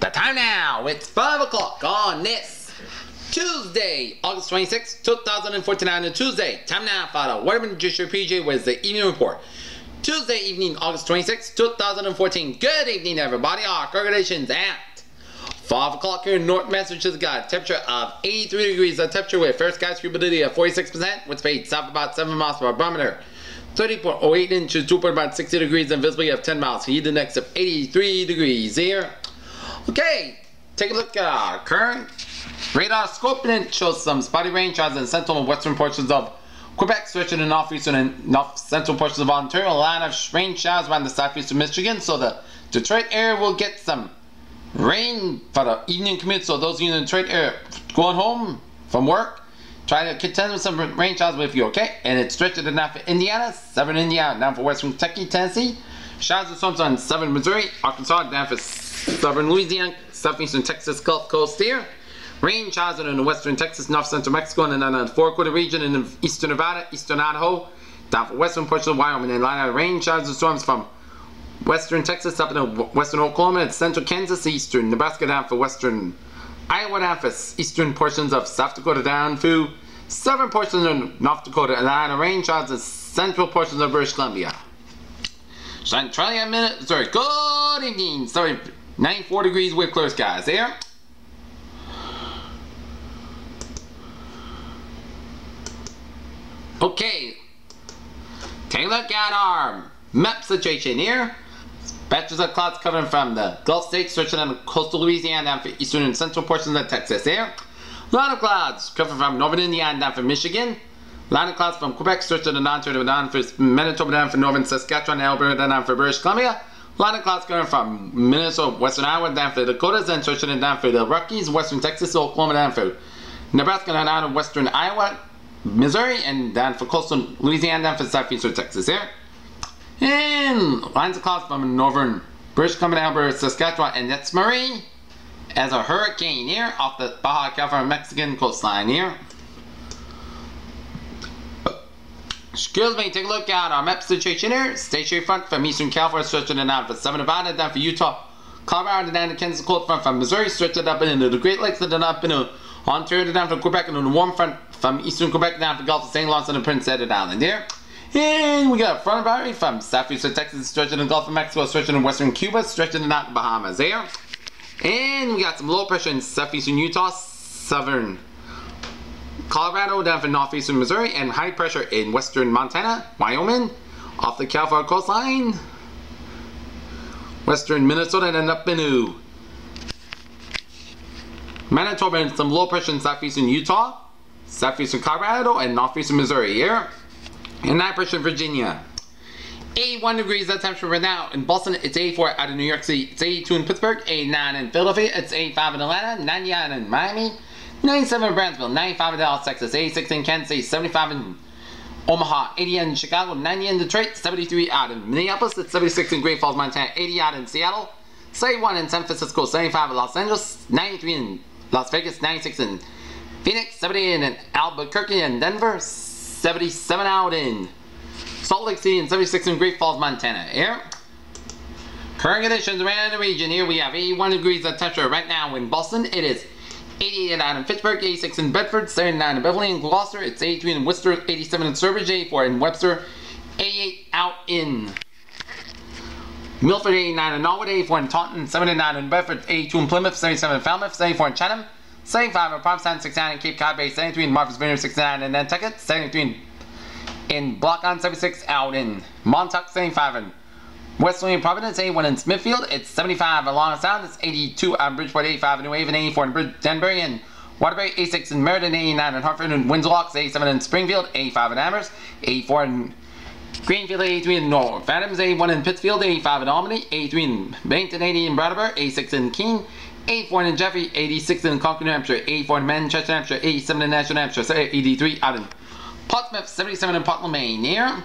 The time now, it's 5 o'clock on this Tuesday, August 26, 2014 on a Tuesday. Time now for the Waterman Judiciary PJ with the evening report. Tuesday evening, August 26, 2014. Good evening, everybody. Our congratulations at 5 o'clock here in North Massachusetts. Got a temperature of 83 degrees. The temperature with fair skies, humidity of 46%. With speed south about 7 miles per barometer. 30.08 inches, 2.60 degrees, and visibility of 10 miles. Heat index of 83 degrees here. Okay, take a look at our current radar scope, and it shows some spotty rain showers in central and western portions of Quebec, stretching in northeastern and north central portions of Ontario. A lot of rain showers around the southeastern Michigan, so the Detroit area will get some rain for the evening commute. So those of you in the Detroit area going home from work, try to contend with some rain showers with you, okay? And it's stretching down for Indiana, southern Indiana, down for western Kentucky, Tennessee. Showers and storms on southern Missouri, Arkansas, down for southern Louisiana, southeastern Texas, Gulf Coast here. Rain showers in the western Texas, north central Mexico, and then the four-quarter region in eastern Nevada, eastern Idaho, down for western portions of Wyoming. And a lot of rain showers and storms from western Texas up into western Oklahoma and central Kansas, eastern Nebraska, down for western Iowa, down for eastern portions of South Dakota, down to southern portions of North Dakota. And a lot of rain showers in central portions of British Columbia. Centralia, Missouri. Good evening. Sorry, 94 degrees with clear skies here. Okay, take a look at our map situation here. Patches of clouds covering from the Gulf states, stretching on the coastal Louisiana down for eastern and central portions of Texas here. A lot of clouds covering from northern Indiana down for Michigan. A lot of clouds from Quebec, stretching to Ontario down for Manitoba, down for northern Saskatchewan, Alberta, down for British Columbia. A lot of clouds coming from Minnesota, western Iowa, down for the Dakotas, and stretching down for the Rockies, western Texas, Oklahoma, down for Nebraska, down to western Iowa, Missouri, and down for coastal Louisiana, down for southeastern Texas here. And lines of clouds from northern British Columbia, Alberta, Saskatchewan, and that's Marie as a hurricane here off the Baja California Mexican coastline here. Excuse me, take a look at our map situation here. Stationary front from eastern California, stretching down for southern Nevada, down for Utah, Colorado, down to Kansas, cold front from Missouri, stretching up into the Great Lakes, and then up into Ontario, down for Quebec, and then the warm front from eastern Quebec, down for Gulf of St. Lawrence and the Prince Edward Island here. And we got a front boundary from southeastern Texas, stretching in the Gulf of Mexico, stretching in western Cuba, stretching out the Bahamas there. And we got some low pressure in southeastern Utah, southern Colorado, down for northeastern Missouri, and high pressure in western Montana, Wyoming, off the California coastline, western Minnesota, and then up into Manitoba, and some low pressure in southeastern Utah, southeastern Colorado, and northeastern Missouri here, and high pressure in Virginia. 81 degrees that temperature right now in Boston. It's 84 out of New York City. It's 82 in Pittsburgh, 89 in Philadelphia, it's 85 in Atlanta, 99 in Miami, 97 in Brownsville, 95 in Dallas, Texas, 86 in Kansas City, 75 in Omaha, 80 in Chicago, 90 in Detroit, 73 out in Minneapolis, it's 76 in Great Falls, Montana, 80 out in Seattle, 71 in San Francisco, 75 in Los Angeles, 93 in Las Vegas, 96 in Phoenix, 78 in Albuquerque and Denver, 77 out in Salt Lake City, and 76 in Great Falls, Montana. Here, current conditions around the region. Here we have 81 degrees of temperature right now in Boston. It is 88 out in Pittsburgh, 86 in Bedford, 79 in Beverly and Gloucester. It's 83 in Worcester, 87 in Sturbridge, 84 in Webster, 88 out in Milford, 89 in Norwood, 84 in Taunton, 79 in Bedford, 82 in Plymouth, 77 in Falmouth, 74 in Chatham, 75 in Provincetown, 69 in Cape Cod Bay, 73 in Martha's Vineyard, 69 in Nantucket, 73 in Block on 76 out in Montauk, 75 in West William Providence, 81 in Smithfield, it's 75 along the Sound, it's 82 on Bridgeport, 85 in New Haven, 84 in Danbury and Waterbury, 86 in Meriden, 89 in Hartford and Windsor Locks, 87 in Springfield, 85 in Amherst, 84 in Greenfield, 83 in North Adams, 81 in Pittsfield, 85 in Albany, 83 in Bennington, 80 in Brattleboro, 86 in Keene, 84 in Jeffrey, 86 in Concord, New Hampshire, 84 in Manchester, New Hampshire, 87 in Nashville, New Hampshire, 83 out in Portsmouth, 77 in Portland, Maine here,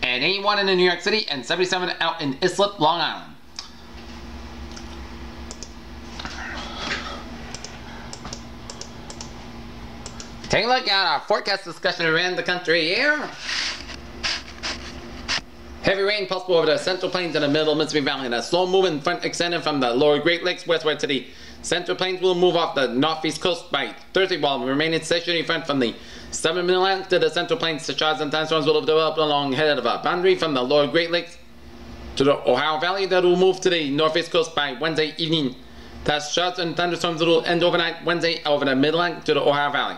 and 81 in New York City, and 77 out in Islip, Long Island. Take a look at our forecast discussion around the country here. Heavy rain possible over the Central Plains and the Middle Mississippi Valley. And a slow moving front extending from the lower Great Lakes westward to the Central Plains will move off the northeast coast by Thursday, while remaining stationary front from the southern Mid-Atlantic to the Central Plains. The showers and thunderstorms will develop along head of a boundary from the lower Great Lakes to the Ohio Valley that will move to the northeast coast by Wednesday evening. Thus, showers and thunderstorms will end overnight Wednesday over the Mid-Atlantic to the Ohio Valley.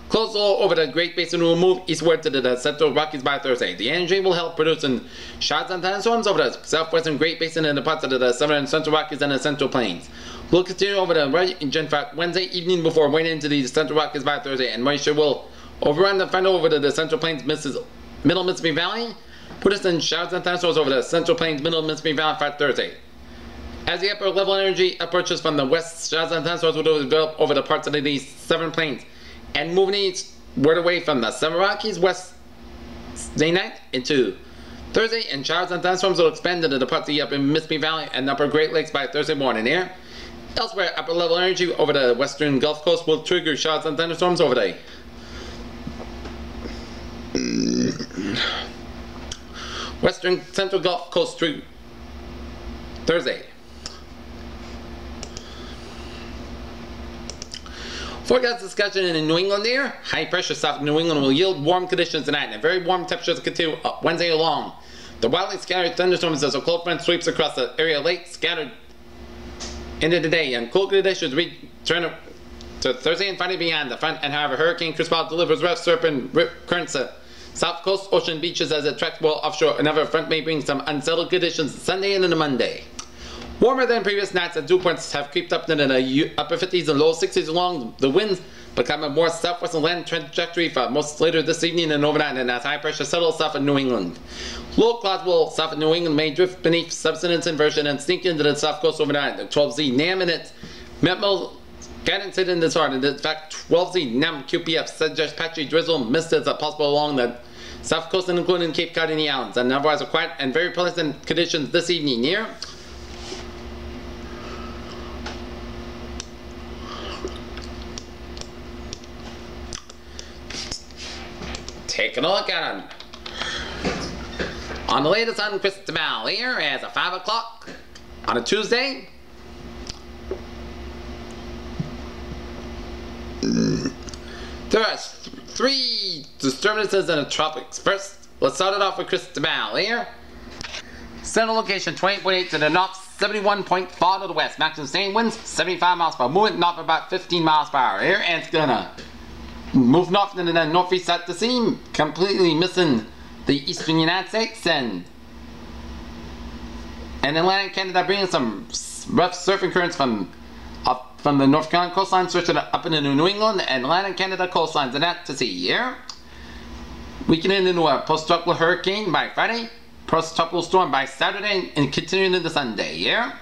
Close low over the Great Basin will move eastward to the Central Rockies by Thursday. The energy will help produce showers and thunderstorms over the southwestern Great Basin and the parts of the southern and Central Rockies and the Central Plains. We'll continue over the region for Wednesday evening before wading into the Central Rockies by Thursday, and moisture will overrun the front over to the Central Plains, Middle Mississippi Valley. Put us in showers and thunderstorms over the Central Plains, Middle Mississippi Valley for Thursday. As the upper level energy approaches from the west, showers and thunderstorms will develop over the parts of the southern plains and moving eastward away from the Southern Rockies Wednesday night into Thursday, and showers and thunderstorms will expand into the parts of the upper Mississippi Valley and upper Great Lakes by Thursday morning here. Elsewhere, upper level energy over the western Gulf Coast will trigger showers and thunderstorms over the western central Gulf Coast through Thursday. Forecast discussion in New England here. High pressure south of New England will yield warm conditions tonight, and very warm temperatures continue Wednesday along. The widely scattered thunderstorms as a cold front sweeps across the area late, scattered into the day, and cool conditions return to Thursday and Friday beyond the front. And however, Hurricane Cristobal delivers rough serpent rip currents to south coast ocean beaches as it tracks well offshore. Another front may bring some unsettled conditions Sunday and into Monday. Warmer than previous nights, and dew points have creeped up into the upper 50s and low 60s along. The winds become a more southwestern land trajectory for most later this evening and overnight, and as high pressure settles south of New England. Low clouds will south of New England may drift beneath subsidence inversion and sneak into the south coast overnight. The 12Z NAM and its Metmo guidance hidden in this hard. In fact, 12Z NAM QPF suggests patchy drizzle mist is possible along the south coast, including Cape Cod and the Islands, and otherwise are quiet and very pleasant conditions this evening here. Taking a look at them. On the latest on Cristobal here as of 5 o'clock on a Tuesday. There are three disturbances in the tropics. First, let's start it off with Cristobal here. Center location 28.8 to the north, 71.4 to the west. Maximum sustained winds 75 miles per hour. Movement north about 15 miles per hour here, and it's gonna move north into the northeast at the seam, completely missing the eastern United States and Atlantic Canada, bringing some rough surfing currents from the North Carolina coastline, switching up into New England and Atlantic Canada coastlines, and that to see here. Weakening into a post-tropical hurricane by Friday, post-tropical storm by Saturday, and continuing into Sunday here.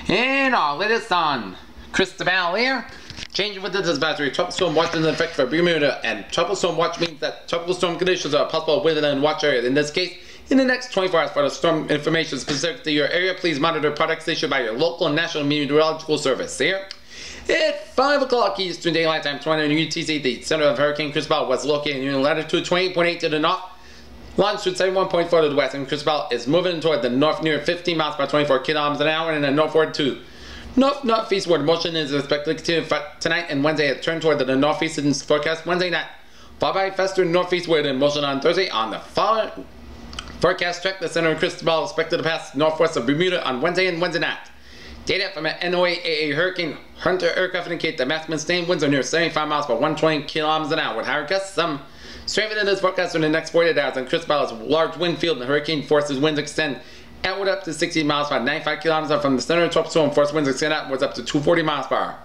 And our latest on Cristobal here. Changing with this advisory, tropical storm watch is in effect for Bermuda, and tropical storm watch means that tropical storm conditions are possible within and watch area. In this case, in the next 24 hours for the storm information specific to your area, please monitor products issued by your local and national meteorological service here. At 5 o'clock Eastern Daylight Time, 20 UTC, the center of Hurricane Cristobal was located in latitude 28.8 to the north, longitude 71.4 to the west, and Cristobal is moving toward the north near 15 miles per 24 kilometers an hour, and then northward to northeastward motion is expected to continue tonight and Wednesday. It turn toward the northeast in forecast Wednesday night, followed by faster northeastward in motion on Thursday. On the following forecast track, the center of Cristobal is expected to pass northwest of Bermuda on Wednesday and Wednesday night. Data from an NOAA Hurricane Hunter aircraft indicate that maximum sustained winds are near 75 miles per 120 kilometers an hour, with higher gusts. Some strengthening in this forecast in the next 48 hours, and Cristobal's large wind field and hurricane forces winds extend outward up to 60 miles per hour, 95 kilometers from the center of tropical storm. Force winds extend outwards up to 240 miles per hour.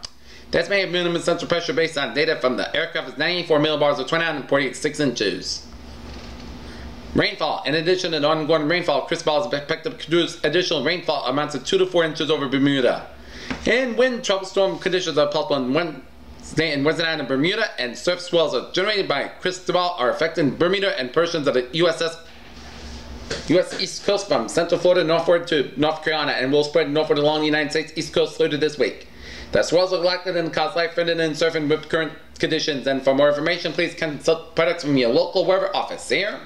The estimated minimum central pressure based on data from the aircraft is 94 millibars or 29.86 inches. Rainfall. In addition to the ongoing rainfall, Cristobal is expected to produce additional rainfall amounts of 2 to 4 inches over Bermuda. And wind tropical storm conditions are possible on Wednesday and Wednesday night in Bermuda, and surf swells are generated by Cristobal are affecting Bermuda and portions of the U.S. East Coast from Central Florida northward to North Carolina, and will spread northward along the United States East Coast later this week. The swells are likely to cause life-threatening and surfing with current conditions, and for more information, please consult products from your local weather office here.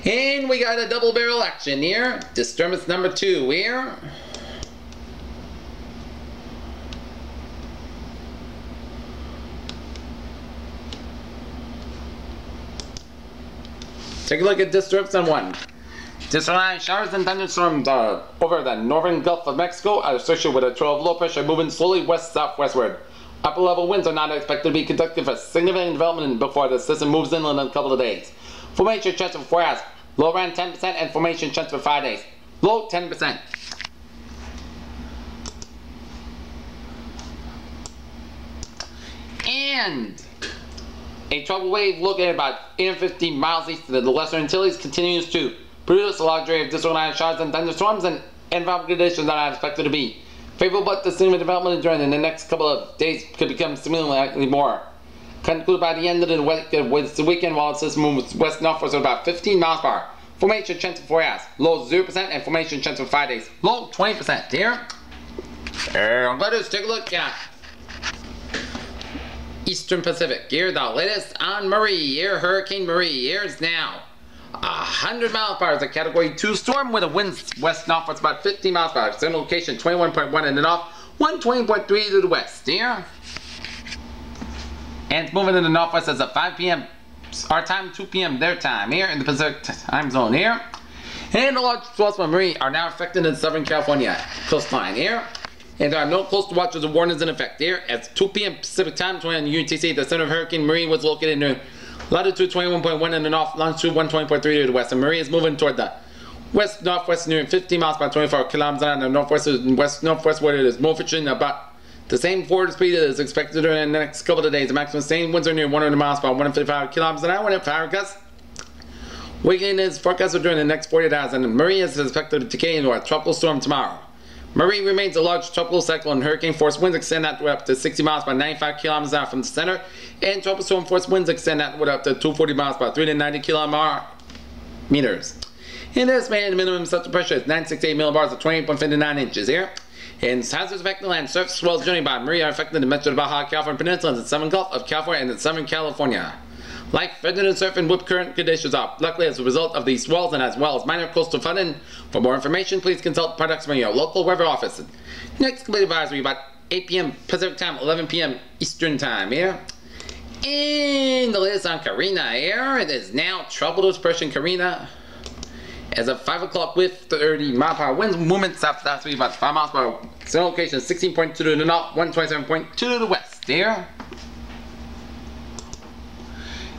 And we got a double barrel action here. Disturbance number 2 here. Take a look at disturbance on 1. Disorganized showers and thunderstorms over the northern Gulf of Mexico are associated with a trail of low pressure moving slowly west-southwestward. Upper level winds are not expected to be conductive for significant development before the system moves inland in a couple of days. Formation chance for 4 hours. Low around 10% and formation chance for 5 days. Low 10%. And a tropical wave located about 850 miles east of the Lesser Antilles continues to produce a large array of disorganized showers and thunderstorms, and environmental conditions are not expected to be favorable, but the significant development during the next couple of days could become significantly more. Conclude by the end of the weekend while the system moves west northwest at about 15 miles per hour. Formation chance for 4 hours. Low 0% and formation chance for 5 days. Low 20% here. Let us take a look at Eastern Pacific. Here, the latest on Marie. Here, Hurricane Marie. Here is now 100 miles per hour. It's a Category 2 storm with a wind west northwest about 15 miles per hour. Center location 21.1 in the north, 120.3 to the west. Here. And it's moving in the northwest as of 5 p.m. our time, 2 p.m. their time. Here in the Pacific time zone. Here. And the large swells from Marie are now affected in Southern California coastline. Here. And there are no coastal watches or warnings in effect. Here, at 2 p.m. Pacific time, 20 on UTC, the center of Hurricane Marie was located near latitude 21.1 in the north, longitude 120.3 to the west. And Marie is moving toward the west-northwest near 15 miles per 24 kilometers an hour. The northwest and west-northwest where it is moving about the same forward speed that is expected during the next couple of days. The maximum sustained winds are near 100 miles per 155 kilometers an hour. 105 gusts. Wiggins is forecasted during the next 48 hours, and Marie is expected to decay into a tropical storm tomorrow. Marie remains a large tropical cyclone. Hurricane force winds extend out up to 60 miles per 95 kilometers an hour from the center, and tropical storm force winds extend out up to 240 miles per 390 kilometers. And this man, the minimum central pressure is 968 millibars or 28.59 inches here. And hazards affecting land surface swells journey by Marie are affecting the Metro Baja California Peninsula and the Southern Gulf of California and the Southern California. Life-threatening surf and whip current conditions are likely as a result of these swells and as well as minor coastal flooding. For more information, please consult products from your local weather office. Next complete advisory about 8 p.m. Pacific time, 11 p.m. Eastern time here. And the latest on Karina here. It is now tropical depression Karina. As of 5 o'clock with 30 mile per hour winds, movement south-southwesterly about 5 miles per hour. Center location 16.2 to the north, 127.2 to the west here.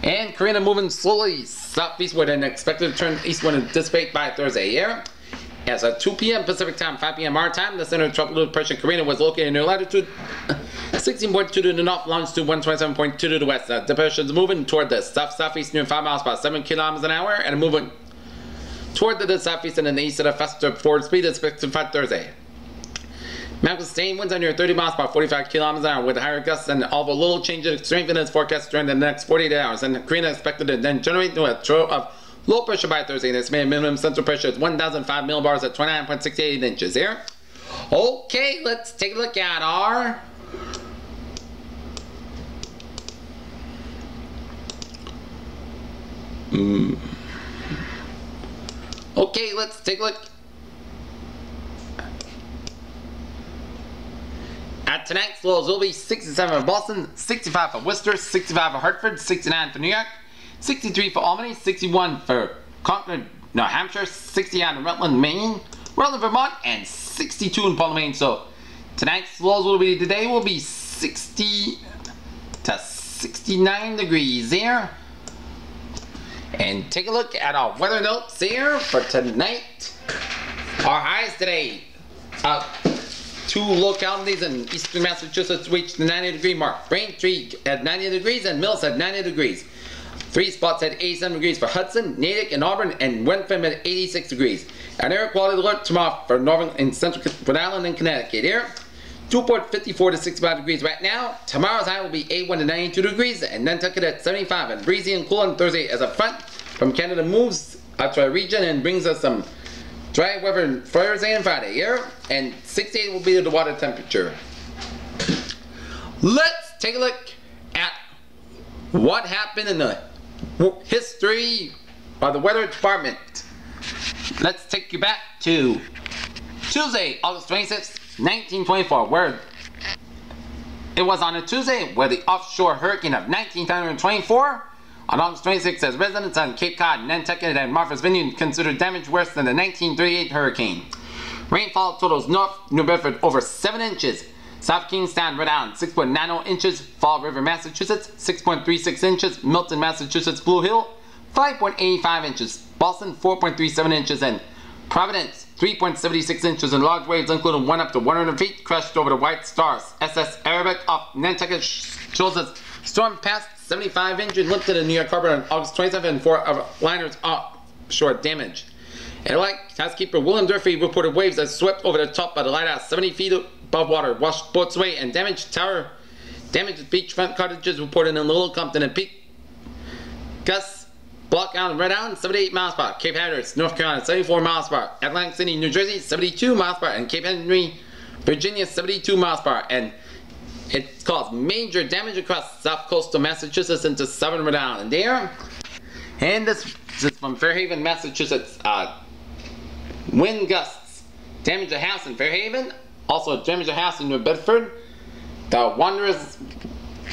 And Karina moving slowly southeastward and expected to turn eastward and dissipate by Thursday here. As of 2 p.m. Pacific time, 5 p.m. our time, the center of tropical depression Karina was located near latitude 16.2 to the north, longitude 127.2 to the west. The depression is moving toward the south-southeast near 5 miles per 7 kilometers an hour and moving toward the southeast and the east at a faster forward speed expected for Thursday. Maximum sustained winds are near 30 miles per 45 kilometers an hour with higher gusts and all the little change in strength in its forecast during the next 48 hours. And Karina expected to then generate into a trough of low pressure by Thursday. The estimated minimum central pressure is 1,005 millibars at 29.68 inches here. Okay, let's take a look at our Okay, let's take a look at tonight's lows. Will be 67 for Boston, 65 for Worcester, 65 for Hartford, 69 for New York, 63 for Albany, 61 for Concord, New Hampshire, 69 in Rutland, Maine, Rutland, Vermont, and 62 in Portland, Maine. So tonight's lows will be 60 to 69 degrees here. And take a look at our weather notes here for tonight. Our highs today, 2 localities in eastern Massachusetts reached the 90-degree mark. Braintree at 90 degrees and Mills at 90 degrees. 3 spots at 87 degrees for Hudson, Natick, and Auburn, and Wentham at 86 degrees. An air quality alert tomorrow for northern and central Rhode Island and Connecticut here. Newport 54 to 65 degrees right now. Tomorrow's high will be 81 to 92 degrees, and Nantucket at 75 and breezy and cool on Thursday as a front from Canada moves out to our region and brings us some dry weather Thursday and Friday here, and 68 will be the water temperature. Let's take a look at what happened in the history by the Weather Department. Let's take you back to Tuesday, August 26th, 1924, where it was on a Tuesday where the offshore hurricane of 1924 on August 26th as residents on Cape Cod, Nantucket, and Martha's Vineyard considered damage worse than the 1938 hurricane. Rainfall totals North New Bedford over 7 inches. South Kingstown, Rhode Island, 6.90 inches. Fall River, Massachusetts, 6.36 inches. Milton, Massachusetts, Blue Hill, 5.85 inches. Boston, 4.37 inches. And Providence, 3.76 inches. And large waves, including 1 up to 100 feet, crashed over the White Stars. SS Arabic off Nantucket shows us storm passed 75 injured, lifted in New York Harbor on August 27th, and 4 of liners offshore damaged. And like housekeeper William Durfee reported waves that swept over the top by the lighthouse 70 feet above water, washed boats away, and damaged beachfront cottages reported in Little Compton and Peak. Gusts Block Island, Rhode Island, 78 miles per hour. Cape Hatteras, North Carolina, 74 miles per hour. Atlantic City, New Jersey, 72 miles per hour. And Cape Henry, Virginia, 72 miles per hour. And it caused major damage across the south coast of Massachusetts into southern Rhode Island. There, and this is from Fairhaven, Massachusetts. Wind gusts damaged a house in Fairhaven. Also damaged a house in New Bedford. The Wanderers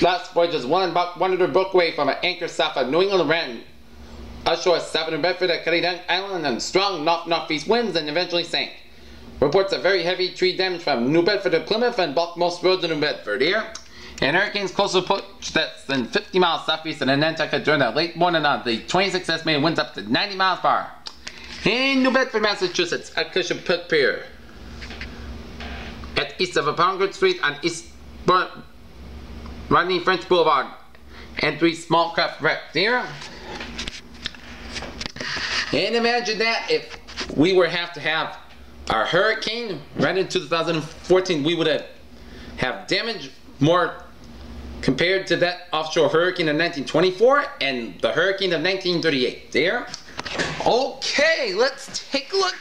last voyage is wandered a book away from an anchor south of New England, ran ashore south of New Bedford at Cutty Island, and strong north-northeast winds, and eventually sank. Reports of very heavy tree damage from New Bedford to Plymouth and blocked most roads in New Bedford here. And hurricanes close approach that's than 50 miles southeast of Nantucket during the late morning on the 26th estimated winds up to 90 miles per hour. In New Bedford, Massachusetts, at Cushing Pit Pier, at east of Poundgood Street on East Rodney French Boulevard, and 3 small craft wrecked there. And imagine that if we were to have our hurricane right in 2014, we would have damage more compared to that offshore hurricane of 1924 and the hurricane of 1938 there. Okay, let's take a look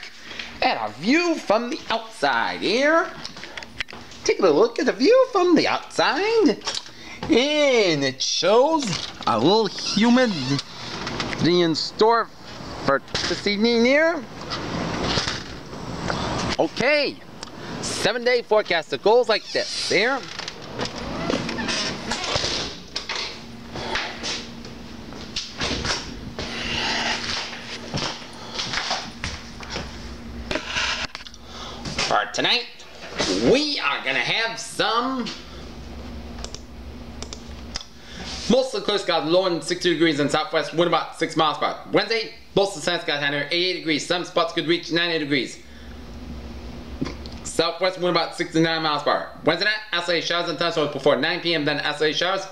at a view from the outside here. Take a look at the view from the outside, and it shows a little humidity in store for this evening here. Okay, 7-day forecast that goes like this there. For tonight, we are going to have some mostly clear skies, low in 62 degrees in southwest, wind about 6 miles per hour. Wednesday, mostly sunny skies, high near 88 degrees. Some spots could reach 90 degrees. Southwest wind about 69 miles per hour. Wednesday night, isolated showers and thunderstorms before 9 p.m. Then isolated showers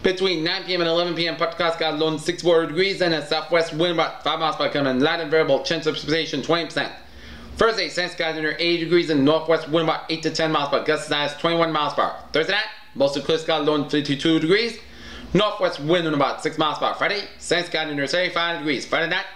between 9 p.m. and 11 p.m. Part cloud skies, low in 64 degrees. And a southwest wind about 5 miles per hour, coming in light and variable. Chance of precipitation 20%. Thursday, sunny skies near 80 degrees and northwest wind about 8 to 10 miles per hour. Gusts as high as 21 miles per hour. Thursday night, mostly clear skies, low in 52 degrees. Northwest wind in about 6 miles per hour. Friday, sunny skies near 75 degrees. Friday night,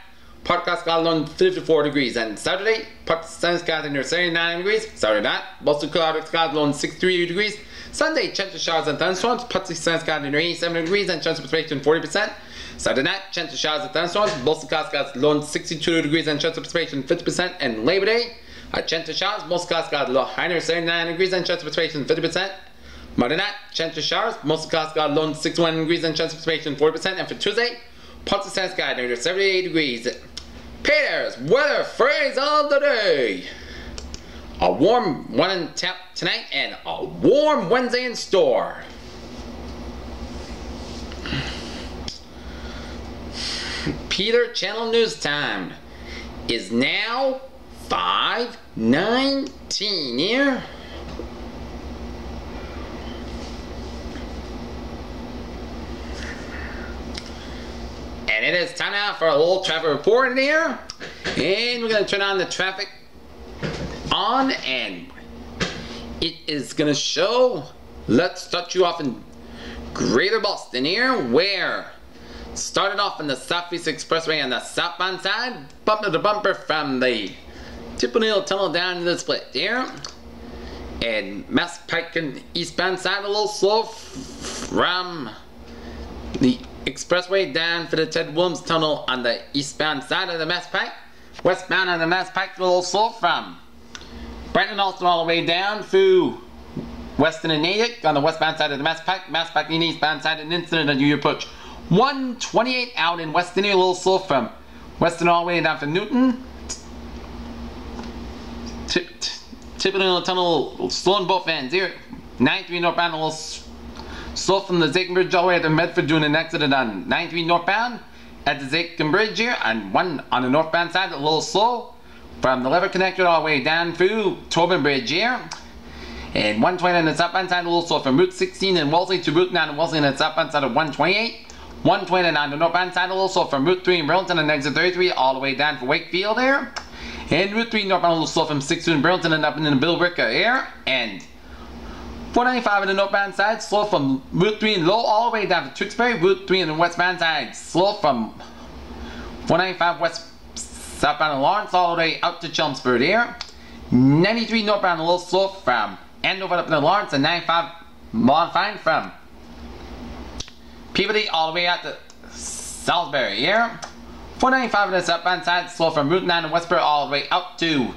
part cloud skies, low in 54 degrees. And Saturday, part sunny skies near 79 degrees. Saturday night, mostly cloudy skies, low in 63 degrees. Sunday, chance of showers and thunderstorms. Partly sunny skies near 87 degrees and chance of precipitation 40%. Saturday night, chance of showers and thunderstorms. Mostly cloudy skies, low in 62 degrees and chance of precipitation 50%. And Labor Day, a chance of showers, mostly cloudy skies, low high near 79 degrees and chance of precipitation 50%. Monday night, chance of showers, mostly cloudy skies, low in 61 degrees and chance of precipitation 40%. And for Tuesday, partly sunny skies near 78 degrees. Peter's weather phrase of the day. A warm one in tap tonight and a warm Wednesday in store. Peter Channel News time is now 5:19 here. And it is time now for a little traffic report in here. And we're going to turn on the traffic on, and it is going to show, let's start you off in Greater Boston here, where started off in the Southeast Expressway on the southbound side, bumper to bumper from the Tipponill Tunnel down to the split there. And Mass Pike and eastbound side a little slow from the expressway down for the Ted Williams Tunnel on the eastbound side of the Mass Pike. Westbound on the Mass Pike, a little slow from Brighton Alston all the way down through Weston and Natick on the westbound side of the Mass Pike and eastbound side, an incident on your approach. 128 out in Weston, a little slow from Weston all the way down to Newton. Tipping in the tunnel, slow in both ends here. 93 northbound, a little slow from the Zakin Bridge all the way to Medford, doing an accident on 93 northbound at the Zakin Bridge here, and one on the northbound side, a little slow from the Lever Connector all the way down through Tobin Bridge here. And 120 on the southbound side, a little slow from Route 16 in Wellesley to Route 9 in Wellesley on the southbound side of 128. 120 on the northbound side, a little slow from Route 3 in Burlington and exit 33 all the way down for Wakefield there. And Route 3 northbound, a little slow from 6 in Burlington and up in the Bill Ricker here. And 495 on the northbound side, slow from Route 3 in Low all the way down to Tewksbury. Route 3 on the westbound side, slow from 495 west southbound in Lawrence all the way out to Chelmsford here. 93 northbound, a little slow from Andover up in Lawrence, and 95 Fine from Peabody all the way out to Salisbury here. 495 on the southbound side, slow from Route 9 in Westboro all the way out to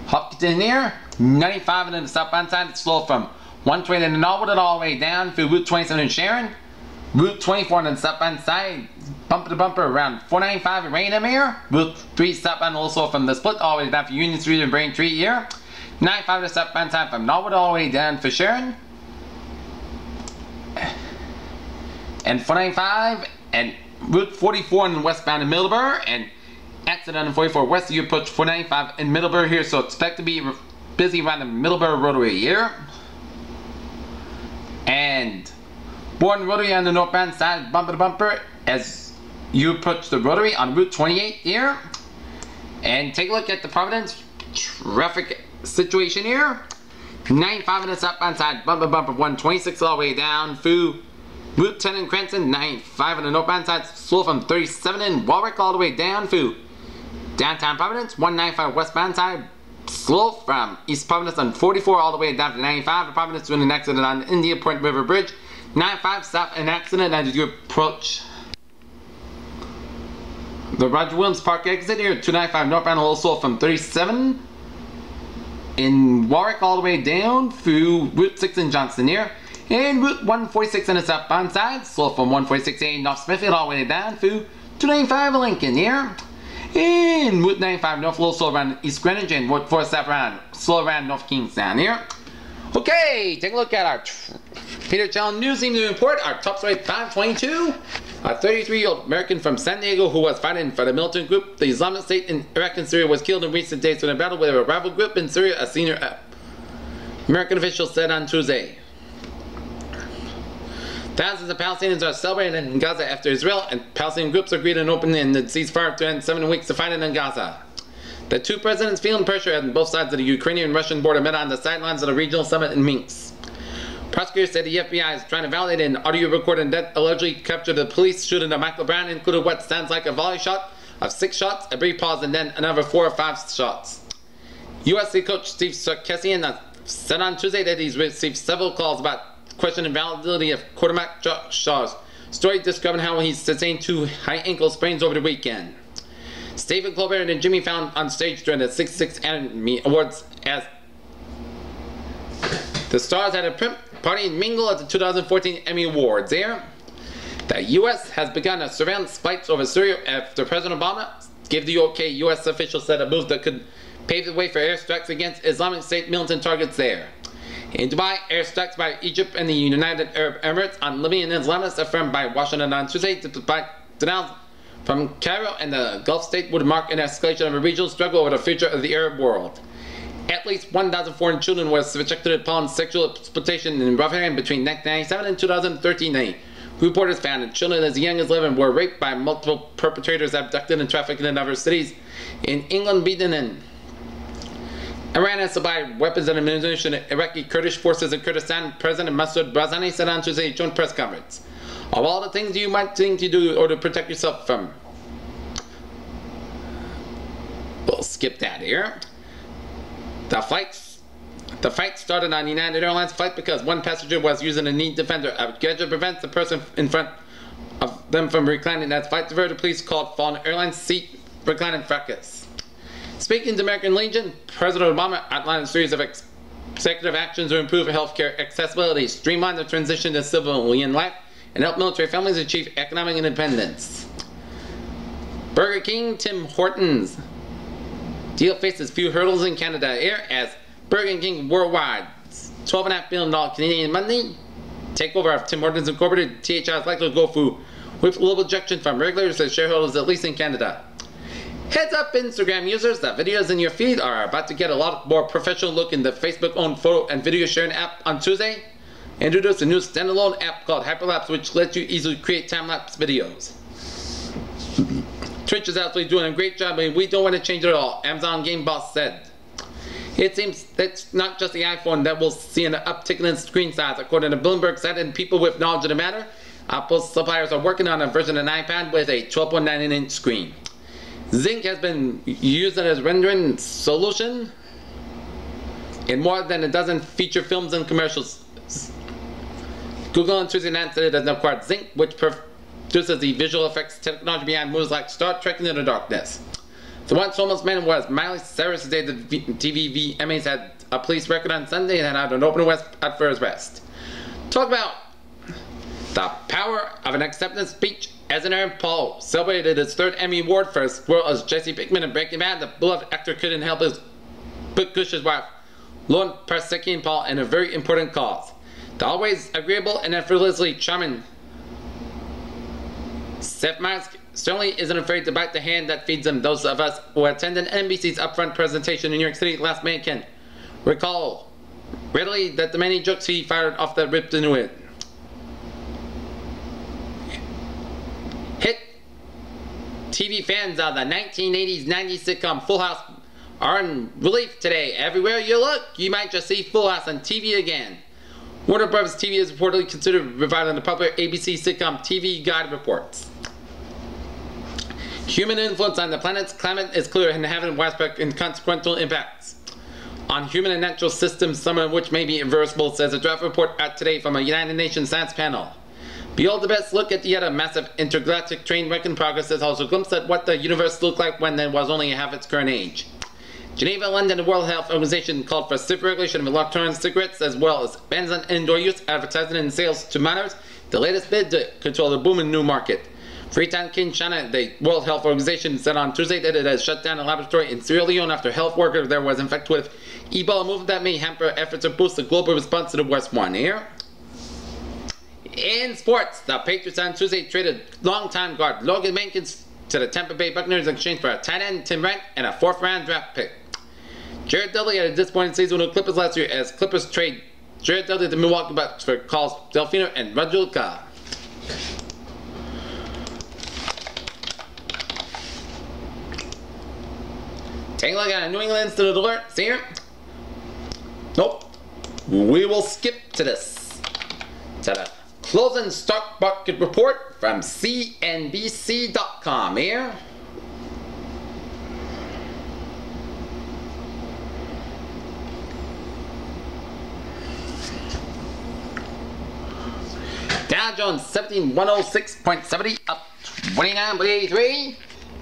Hopkinton here. 95 on the southbound side, slow from 120 in Norwood all the way down through Route 27 in Sharon. Route 24 on the southbound side, bumper to bumper around 495 in Raynham here. Route 3 southbound also from the split all the way down for Union Street and Braintree here. 95 on the southbound side from Norwood all the way down for Sharon. And 495 and Route 44 in westbound in Middleborough, and accident on 44 west, you approach 495 in Middleborough here, so expect to be busy around the Middleborough Rotary here. And Borden Rotary on the northbound side, bumper to bumper as you approach the Rotary on Route 28 here. And take a look at the Providence traffic situation here. 95 on the southbound side, bumper to bumper 126 all the way down through Route 10 in Cranston. 95 on the northbound side, slow from 37 in Warwick all the way down through downtown Providence. 195 westbound side, slow from East Providence on 44 all the way down to 95. The Providence doing an accident on India Point River Bridge. 95 stop an accident as you approach the Roger Williams Park exit here. 295 northbound, a little slow from 37 in Warwick all the way down through Route 6 in Johnston here. And Route 146 on the southbound side, slow from 146A North Smithfield all the way down through 295 in Lincoln here. And Route 95 north, a little slow around East Greenwich, and Route 4 south around, slow around North Kingstown here. Okay, take a look at our Peter Channel News Team to report. Our top story 522. A 33-year-old American from San Diego who was fighting for the militant group, the Islamic State in Iraq and Syria, was killed in recent days in a battle with a rival group in Syria, a senior American official said on Tuesday. Thousands of Palestinians are celebrating in Gaza after Israel and Palestinian groups agreed on opening the ceasefire to end 7 weeks of fighting in Gaza. The two presidents feeling pressure on both sides of the Ukrainian-Russian border met on the sidelines of the regional summit in Minsk. Prosecutors said the FBI is trying to validate an audio recording that allegedly captured the police shooting at Michael Brown, included what sounds like a volley shot of 6 shots, a brief pause, and then another 4 or 5 shots. USC coach Steve Sarkisian said on Tuesday that he's received several calls about questioning validity of quarterback Shaw's story, describing how he sustained 2 high ankle sprains over the weekend. Stephen Colbert and Jimmy Fallon on stage during the 66th Academy Awards as the stars had a party and mingle at the 2014 Emmy Awards there. The U.S. has begun a surveillance flights over Syria after President Obama gave the OK. U.S. officials said a move that could pave the way for airstrikes against Islamic State militant targets there. In Dubai, airstrikes by Egypt and the United Arab Emirates on Libyan Islamists affirmed by Washington on Tuesday, despite denounced from Cairo and the Gulf state, would mark an escalation of a regional struggle over the future of the Arab world. At least 1,400 children were subjected to sexual exploitation in Bahrain between 1997 and 2013. Reporters found that children as young as 11 were raped by multiple perpetrators, abducted and trafficked in other cities in England, Sweden, and Iran has supplied weapons and ammunition to Iraqi Kurdish forces in Kurdistan. President Masoud Barzani said on Tuesday joint press conference. Of all the things you might think to do or to protect yourself from. We'll skip that here. The fight started on United Airlines flight because one passenger was using a knee defender. A gadget prevents the person in front of them from reclining as flight diverted police called fallen airline seat reclining fracas. Speaking to American Legion, President Obama outlined a series of executive actions to improve healthcare accessibility, streamline the transition to civilian life, and help military families achieve economic independence. Burger King, Tim Hortons deal faces few hurdles in Canada Air as Burger King Worldwide's $12.5 billion Canadian money takeover of Tim Hortons Incorporated, THI, is likely to go through with little objection from regulators and shareholders, at least in Canada. Heads up, Instagram users, that videos in your feed are about to get a lot more professional look in the Facebook-owned photo and video sharing app. On Tuesday, introduced a new standalone app called Hyperlapse, which lets you easily create time-lapse videos. Twitch is absolutely doing a great job, and we don't want to change it at all, Amazon Game Boss said. It seems that's not just the iPhone that will see an uptick in screen size. According to Bloomberg said, and people with knowledge of the matter, Apple suppliers are working on a version of an iPad with a 12.9-inch screen. Zinc has been used as a rendering solution in more than a dozen feature films and commercials. Google on Tuesday night said it has acquired Zinc, which produces the visual effects technology behind movies like Star Trek Into the Darkness. The once homeless man was Miley Cyrus today. The TV VMAs had a police record on Sunday and had an open arrest for his arrest. Talk about the power of an acceptance speech. As Aaron Paul celebrated his 3rd Emmy Award for his role as Jesse Pinkman in Breaking Bad, the beloved actor couldn't help his Cush's wife, Lauren Parsekian Paul, in a very important cause. The always agreeable and effortlessly charming Seth Meyers certainly isn't afraid to bite the hand that feeds him. Those of us who attended NBC's upfront presentation in New York City last May can recall readily that the many jokes he fired off that ripped into it. Hit TV fans of the 1980s 90s sitcom Full House are in relief today. Everywhere you look, you might just see Full House on TV again. Warner Bros. TV is reportedly considered reviving the popular ABC sitcom TV Guide reports. Human influence on the planet's climate is clear and having widespread and consequential impacts on human and natural systems, some of which may be irreversible, says a draft report out today from a United Nations science panel. Behold the best look at yet a massive intergalactic train wreck in progress is also a glimpse at what the universe looked like when it was only half its current age. Geneva, London, the World Health Organization called for stiff regulation of electronic cigarettes as well as bans on indoor use, advertising and sales to minors, the latest bid to control the booming new market. Freetown, King China, the World Health Organization said on Tuesday that it has shut down a laboratory in Sierra Leone after a health worker there was infected with Ebola, movement that may hamper efforts to boost the global response to the West One here. In sports, the Patriots on Tuesday traded longtime guard Logan Mankins to the Tampa Bay Buccaneers in exchange for a tight end Tim Wright and a 4th-round draft pick. Jared Dudley had a disappointing season with the Clippers last year as Clippers trade Jared Dudley to Milwaukee Bucks for Carlos Delfino and Rajulka. Take a look at a New England Institute alert. See here? Nope. We will skip to this. To the closing stock market report from CNBC.com here. Dow Jones 17,106.70 up 29.83.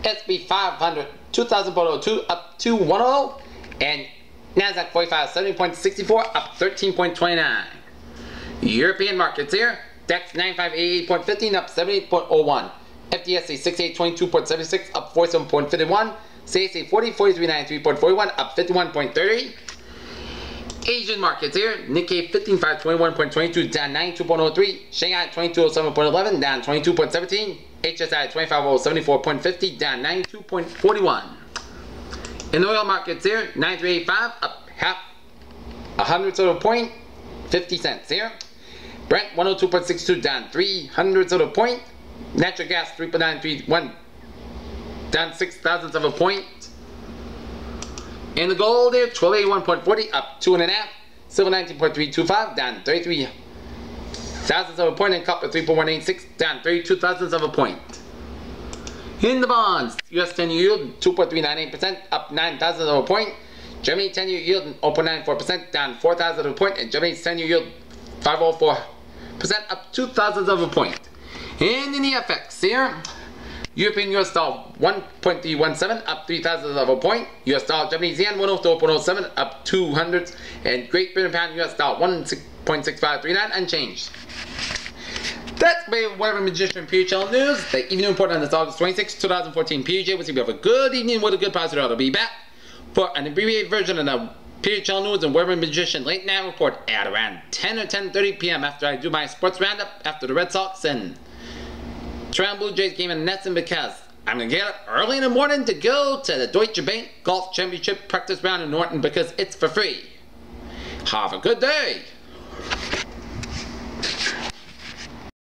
S&P 500 2,002 up 210, and Nasdaq 45 70.64 up 13.29. European markets here. DAX 9588.15 up 78.01. FTSE 6822.76 up 47.51. CAC 4393.41 up 51.30. Asian markets here. Nikkei 15521.22 down 92.03. Shanghai 2207.11 down 22.17. HSI 25074.50 down 92.41. In the oil markets here, 9385 up half a hundredths of a point, 50 cents here. Brent 102.62 down 300ths of a point. Natural gas 3.931 down 6,000ths of a point. In the gold here, 1281.40 up 2.5. Silver 19.325 down 33 thousandths of a point, and copper 3.186 down 32 thousandths of a point. In the bonds, US 10-year yield 2.398% up 9 thousandths of a point. Germany 10-year yield 0.94% down 4 thousandths of a point, and Germany's 10-year yield 5.04% up 2 thousandths of a point. And in the FX here, European US dollar 1.317 up 3,000 of a point. US dollar Japanese yen 104.07 up 200. And Great Britain pound US dollar 1.6539 unchanged. That's my Weather Magician PHL news. The evening report on this August 26, 2014 PJ. We'll see if you have a good evening with a good positive. I'll be back for an abbreviated version of the PHL news and Weather Magician late night report at around 10 or 10:30 p.m. after I do my sports roundup after the Red Sox and Toronto Blue Jays game in Netson, because I'm going to get up early in the morning to go to the Deutsche Bank Golf Championship practice round in Norton because it's for free. Have a good day.